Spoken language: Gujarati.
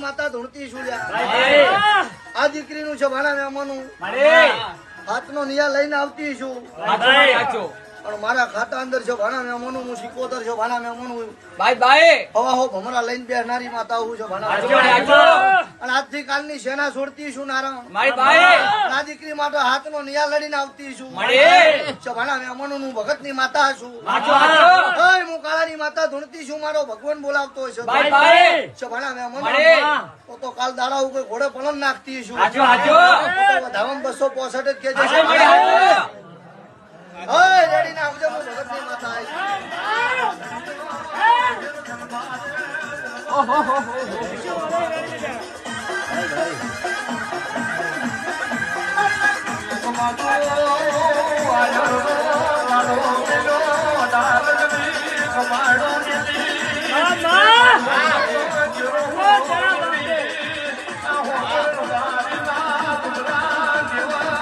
માતા ધૂણતી છું આ દીકરી નું છે ભાણા મેમાનું હાથનો નિયા લઈને આવતી છું પણ મારા ખાતા અંદર છે ભાણા મેમાનું હું સિકોતર છે ભાણા મેમાનું હવા હો ભમરા લઈને બેસનારી માતા હું છું ભાણા અને આજથી કાલની સેના છોડતી છું નારાયણ આ દીકરી માટે હાથનો નિયા લડીને આવતી છું ભાણા મેમાનું હું ભગત ની માતા છું હું કાળાની માતા ધૂણતી છું મારો ભગવાન બોલાવતો છે ભાણા મેમાનું તો કાલ દાડા ઉપર ઘોડે પલન નાખતી છું વધામાં 265 જ કે રેડી ના આવજો ભગત ની માતા આવી